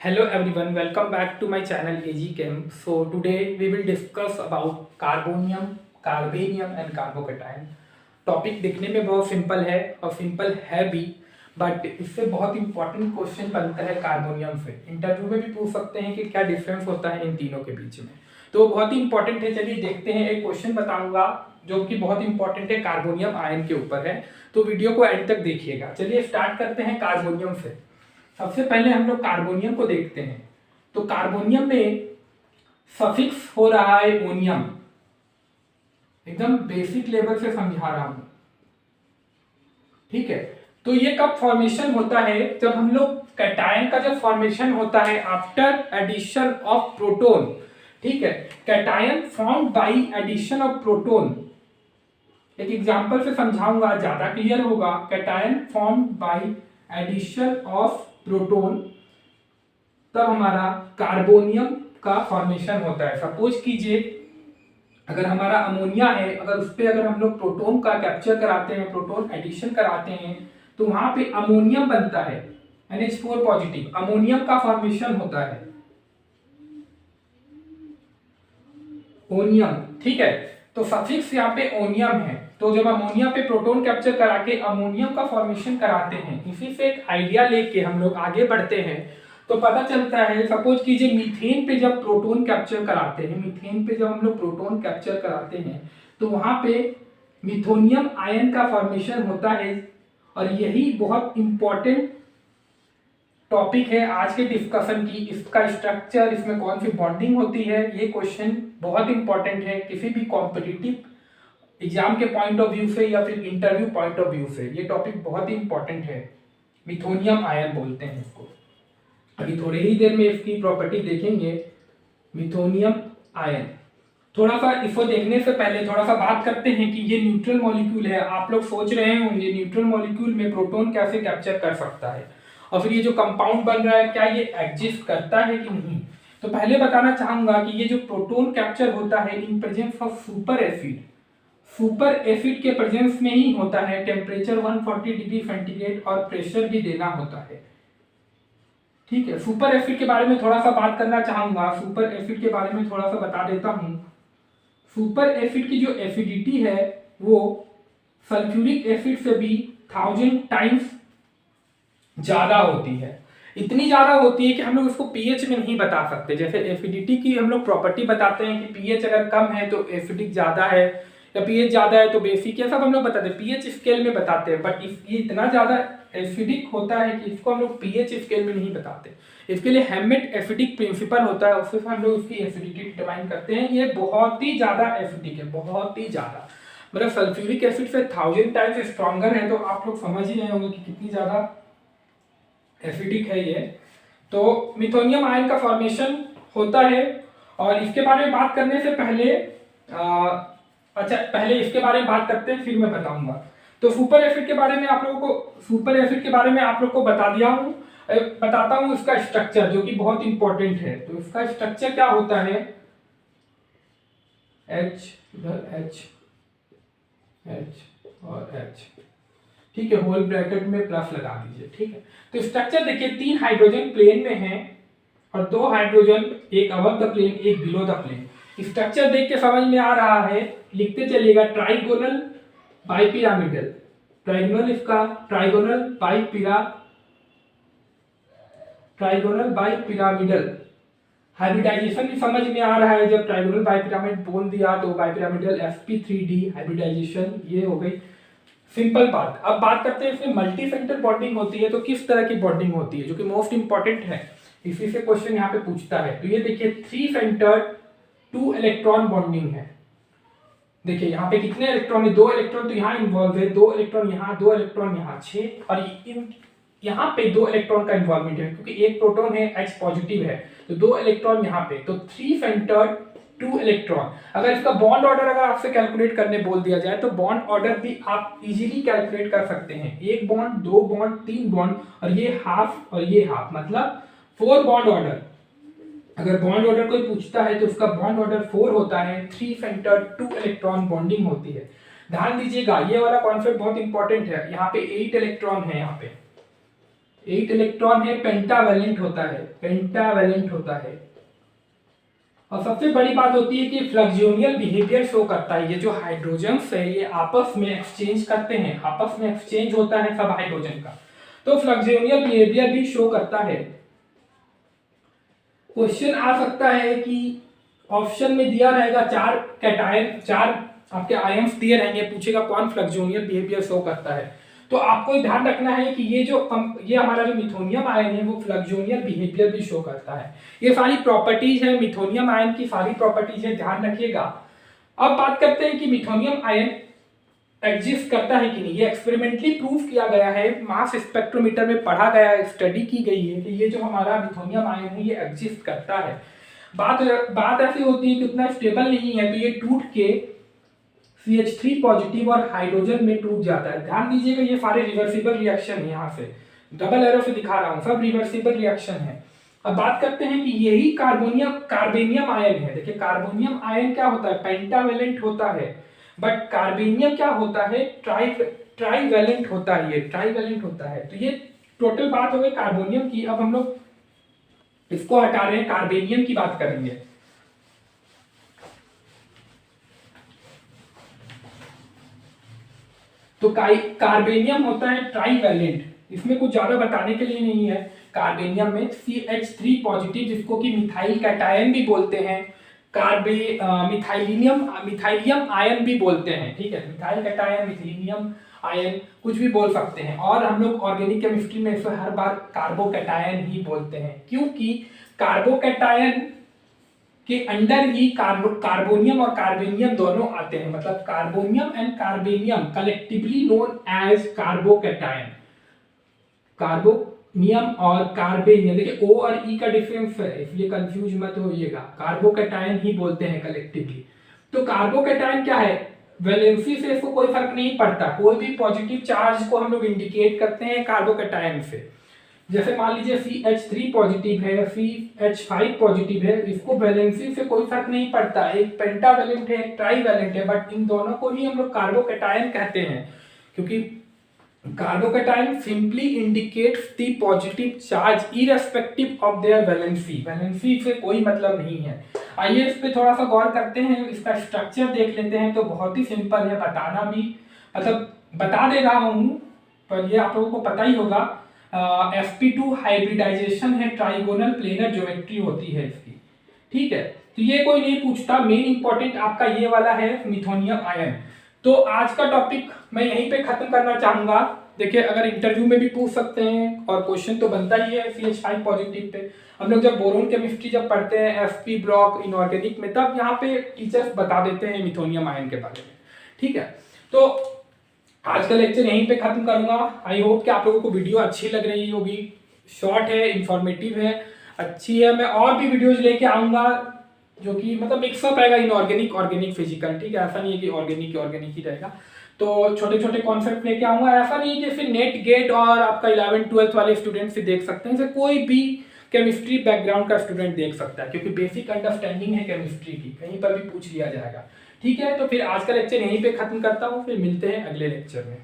Hello everyone, welcome back to my channel AG Chem. So today we will discuss about carbonium, carbanium and carbocation. Topic दिखने में बहुत simple है और simple है भी, but इससे बहुत इंपॉर्टेंट क्वेश्चन बनता है कार्बोनियम से। इंटरव्यू में भी पूछ सकते हैं कि क्या डिफरेंस होता है इन तीनों के बीच में, तो बहुत ही इंपॉर्टेंट है। चलिए देखते हैं, एक क्वेश्चन बताऊंगा जो कि बहुत इंपॉर्टेंट है, कार्बोनियम आयन के ऊपर है, तो वीडियो को एंड तक देखिएगा। चलिए स्टार्ट करते हैं कार्बोनियम से। सबसे पहले हम लोग कार्बोनियम को देखते हैं। तो कार्बोनियम में सफिक्स हो रहा है ओनियम, एकदम बेसिक लेवल से समझा रहा हूं, ठीक है। तो ये कब फॉर्मेशन होता है, जब हम लोग कैटायन का जब फॉर्मेशन होता है आफ्टर एडिशन ऑफ प्रोटोन, ठीक है। Cation formed by addition of proton, एक एग्जांपल से समझाऊंगा, ज्यादा क्लियर होगा। Cation formed by addition of proton, तब हमारा कार्बोनियम का फॉर्मेशन होता है। सपोज कीजिए अगर हमारा अमोनिया है, अगर उस पर अगर हम लोग प्रोटोन का कैप्चर कराते हैं, प्रोटोन एडिशन कराते हैं, तो वहां पे अमोनियम बनता है, NH4 पॉजिटिव, अमोनियम का फॉर्मेशन होता है, ओनियम, ठीक है। तो सफिक्स यहाँ पे ओनियम है, तो जब अमोनिया पे प्रोटोन कैप्चर करा के अमोनियम का फॉर्मेशन कराते हैं, इसी से एक आइडिया लेके हम लोग आगे बढ़ते हैं, तो पता चलता है, सपोज कीजिए मीथेन पे जब प्रोटोन कैप्चर कराते हैं, मीथेन पे जब हम लोग प्रोटोन कैप्चर कराते हैं, तो वहां पे मिथोनियम आयन का फॉर्मेशन होता है। और यही बहुत इंपॉर्टेंट टॉपिक है आज के डिस्कशन की, इसका स्ट्रक्चर, इसमें कौन सी बॉन्डिंग होती है, ये क्वेश्चन बहुत इंपॉर्टेंट है किसी भी कॉम्पिटिटिव एग्जाम के पॉइंट ऑफ व्यू से या फिर इंटरव्यू पॉइंट ऑफ व्यू से। ये टॉपिक बहुत ही इंपॉर्टेंट है, मिथोनियम आयन बोलते हैं इसको। अभी थोड़ी ही देर में इसकी प्रॉपर्टी देखेंगे, मिथोनियम आयन। थोड़ा सा इसको देखने से पहले थोड़ा सा बात करते हैं कि ये न्यूट्रल मॉलिक्यूल है। आप लोग सोच रहे होंगे न्यूट्रल मॉलिक्यूल में प्रोटोन कैसे कैप्चर कर सकता है, और फिर ये जो कंपाउंड बन रहा है क्या ये एग्जिस्ट करता है कि नहीं। तो पहले बताना चाहूंगा कि ये जो प्रोटोन कैप्चर होता है in presence of super acid, super acid के प्रेजेंस में ही होता है। टेम्परेचर 140 डिग्री सेंटीग्रेड और प्रेशर भी देना होता है, ठीक है। सुपर एसिड के बारे में थोड़ा सा बात करना चाहूंगा, सुपर एसिड के बारे में थोड़ा सा बता देता हूं। सुपर एसिड की जो एसिडिटी है वो सल्फ्यूरिक एसिड से भी 1000 टाइम्स ज्यादा होती है। इतनी ज्यादा होती है कि हम लोग उसको पीएच में नहीं बता सकते। जैसे एसिडिटी की हम लोग प्रॉपर्टी बताते हैं कि पीएच अगर कम है तो एसिडिक ज्यादा है, या पीएच ज्यादा है तो बेसिक, ये सब हम लोग बताते हैं, पीएच स्केल में बताते हैं। बट ये इतना ज्यादा एसिडिक होता है कि इसको हम लोग पीएच स्केल में नहीं बताते। इसके लिए हैमेट एसिडिक प्रिंसिपल होता है, उससे हम लोग उसकी एसिडिटी डिटरमाइन करते हैं। ये बहुत ही ज्यादा एसिडिक है, बहुत ही ज्यादा, मतलब सल्फ्यूरिक एसिड से 1000 टाइम्स स्ट्रॉन्गर है। तो आप लोग समझ ही रहे होंगे कि कितनी ज्यादा एसिडिक है ये। तो मिथोनियम आयन का फॉर्मेशन होता है। और इसके बारे में बात करने से पहले अच्छा पहले इसके बारे में बात करते हैं, फिर मैं बताऊंगा। तो सुपर एसिड के बारे में आप लोगों को, सुपर एसिड के बारे में आप लोग को बता दिया हूं, बताता हूं इसका स्ट्रक्चर जो कि बहुत इंपॉर्टेंट है। तो इसका स्ट्रक्चर क्या होता है, H इधर H और H, ठीक है, होल ब्रैकेट में प्लस लगा दीजिए, ठीक है। तो स्ट्रक्चर देखिए, 3 हाइड्रोजन प्लेन में है और 2 हाइड्रोजन, एक अबव द प्लेन एक बिलो द प्लेन। स्ट्रक्चर देख के समझ में आ रहा है, लिखते चलिएगा, ट्राइगोनल बाइपिरामिडल, ट्राइगोनल इसका ट्राइगोनल बाइपिरामिडल। हाइब्रिडाइजेशन भी समझ में आ रहा है, जब ट्राइगोनल बाइपिरामिड बोल दिया तो बाइपिरामिडल sp3d हाइब्रिडाइजेशन, ये हो गई सिंपल बात। अब बात करते हैं इसमें मल्टी सेंटर बॉन्डिंग होती है, तो किस तरह की बॉन्डिंग होती है, जो कि मोस्ट इंपॉर्टेंट है, इसी से क्वेश्चन यहाँ पे पूछता है। तो ये देखिए 3 सेंटर्ड 2 इलेक्ट्रॉन बॉन्डिंग है। देखिए यहाँ पे कितने इलेक्ट्रॉन है, 2 इलेक्ट्रॉन तो यहाँ इन्वॉल्व है, 2 इलेक्ट्रॉन यहाँ, 2 इलेक्ट्रॉन यहाँ, 6, और यहाँ पे 2 इलेक्ट्रॉन का इन्वॉल्वमेंट है क्योंकि एक प्रोटॉन है, H पॉजिटिव है, तो 2 इलेक्ट्रॉन यहाँ पे, तो 3 सेंटर्ड 2 इलेक्ट्रॉन। अगर इसका बॉन्ड ऑर्डर अगर आपसे कैलकुलेट करने बोल दिया जाए तो बॉन्ड ऑर्डर भी आप इजीली कैलकुलेट कर सकते हैं। 1 बॉन्ड, 2 बॉन्ड, 3 बॉन्ड, और ये हाफ और ये हाफ, मतलब 4 बॉन्ड ऑर्डर। अगर बॉन्ड ऑर्डर कोई पूछता है तो उसका बॉन्ड ऑर्डर 4 होता है, 3 सेंटर्ड 2 इलेक्ट्रॉन बॉन्डिंग होती है। ध्यान दीजिएगा, ये वाला कॉन्सेप्ट बहुत इंपॉर्टेंट है। यहाँ पे 8 इलेक्ट्रॉन है, यहाँ पे 8 इलेक्ट्रॉन है, पेंटावैलेंट होता है, पेंटावैलेंट होता है। और सबसे बड़ी बात होती है कि फ्लक्सियोनियल बिहेवियर शो करता है। ये जो हाइड्रोजन्स है ये आपस में एक्सचेंज करते हैं, आपस में एक्सचेंज होता है सब हाइड्रोजन का, तो फ्लक्सियोनियल बिहेवियर भी शो करता है। क्वेश्चन आ सकता है कि ऑप्शन में दिया रहेगा 4 कैटायन, 4 आपके आयंस दिए रहेंगे, पूछेगा कौन फ्लक्सियोनियल बिहेवियर शो करता है। तो आपको ध्यान रखना है कि ये हमारा जो मिथोनियम आयन है वो फ्लक्सियोनियल बिहेवियर भी शो करता है। ये सारी प्रॉपर्टीज है मिथोनियम आयन की, सारी प्रॉपर्टीज है, ध्यान रखिएगा। अब बात करते हैं कि मिथोनियम आयन एग्जिस्ट करता है कि नहीं। ये एक्सपेरिमेंटली प्रूव किया गया है, मास स्पेक्ट्रोमीटर में पढ़ा गया है, स्टडी की गई है कि ये जो हमारा मिथोनियम आयन है ये एग्जिस्ट करता है। बात ऐसी होती है कि उतना स्टेबल नहीं है, तो ये टूट के CH3 पॉजिटिव और हाइड्रोजन में टूट जाता है। ध्यान दीजिएगा ये सारे रिवर्सिबल रिएक्शन है, यहाँ से डबल एरो से दिखा रहा हूँ, सब रिवर्सिबल रिएक्शन है। अब बात करते हैं कि यही कार्बोनियम आयन है। देखिए कार्बोनियम आयन क्या होता है, पेंटावेलेंट होता है, बट कार्बेनियम क्या होता है, ट्राईवेलेंट होता है, ये ट्राईवेलेंट होता है। तो ये टोटल बात हो गई कार्बोनियम की। अब हम लोग इसको हटा रहे हैं, कार्बेनियम की बात करेंगे। तो कार्बेनियम होता है ट्राईवेलेंट, इसमें कुछ ज्यादा बताने के लिए नहीं है। कार्बेनियम में CH3 पॉजिटिव, जिसको कि मिथाइल कैटायन भी बोलते हैं, मिथाइलियम आयन भी बोलते हैं, ठीक है, मिथाइल कैटायन, मिथाइलियम आयन कुछ भी बोल सकते हैं। और हम लोग ऑर्गेनिक केमिस्ट्री में इसे हर बार कार्बोकैटायन ही बोलते हैं, क्योंकि कार्बोकैटायन के अंडर ही कार्बोनियम और कार्बेनियम दोनों आते हैं। मतलब carbonium and carbenium collectively known as carbocation. Carbonium और कार्बेनियम, देखिए O और E का डिफरेंस है, इसलिए कंफ्यूज मत होइएगा, कार्बोकैटायन ही बोलते हैं कलेक्टिवली। तो कार्बोकैटायन क्या है, वैलेंसी से इसको कोई फर्क नहीं पड़ता, कोई भी पॉजिटिव चार्ज को हम लोग इंडिकेट करते हैं कार्बोकैटायन से। जैसे मान लीजिए CH3 पॉजिटिव है, CH5 पॉजिटिव है, इसको वैलेंसी से कोई फर्क नहीं पड़ता, एक पेंटावेलेंट है, एक ट्राईवेलेंट है, बट इन दोनों को ही हम लोग कार्बोकैटायन कहते हैं, क्योंकि carbocation simply indicates the positive charge irrespective of their valency, valency से कोई मतलब नहीं है। आइए इस पे थोड़ा सा गौर करते हैं, इसका स्ट्रक्चर देख लेते हैं। तो बहुत ही सिंपल है, बताना भी मतलब बता दे रहा हूँ, पर ये आप लोगों को पता ही होगा। sp2 हाइब्रिडाइजेशन है, ट्राइगोनल प्लेनर ज्योमेट्री होती है इसकी, ठीक है। तो ये कोई नहीं पूछता, मेन इंपॉर्टेंट आपका ये वाला है मिथोनियम आयन। तो आज का टॉपिक मैं यहीं पे खत्म करना चाहूंगा। देखिए अगर इंटरव्यू में भी पूछ सकते हैं और क्वेश्चन तो बनता ही है CH5 पॉजिटिव पे। हम लोग जब बोरोन केमिस्ट्री जब पढ़ते हैं FP ब्लॉक इनऑर्गेनिक में, तब यहाँ पे टीचर्स बता देते हैं मिथोनियम आयन के बारे में, ठीक है। तो आज का लेक्चर यहीं पे खत्म करूंगा। आई होप कि आप लोगों को वीडियो अच्छी लग रही होगी, शॉर्ट है, इंफॉर्मेटिव है, अच्छी है। मैं और भी वीडियोज लेके आऊंगा जो कि मतलब मिक्सअप रहेगा, इनऑर्गेनिक ऑर्गेनिक फिजिकल, ठीक है। ऐसा नहीं है कि ऑर्गेनिक ही रहेगा, तो छोटे छोटे कॉन्सेप्ट लेके आऊंगा। ऐसा नहीं है कि फिर नेट गेट और आपका 11th-12th वाले स्टूडेंट से देख सकते हैं, इसे कोई भी केमिस्ट्री बैकग्राउंड का स्टूडेंट देख सकता है, क्योंकि बेसिक अंडरस्टैंडिंग है केमिस्ट्री की, कहीं पर भी पूछ लिया जाएगा, ठीक है। तो फिर आज का लेक्चर यहीं पे खत्म करता हूँ, फिर मिलते हैं अगले लेक्चर में।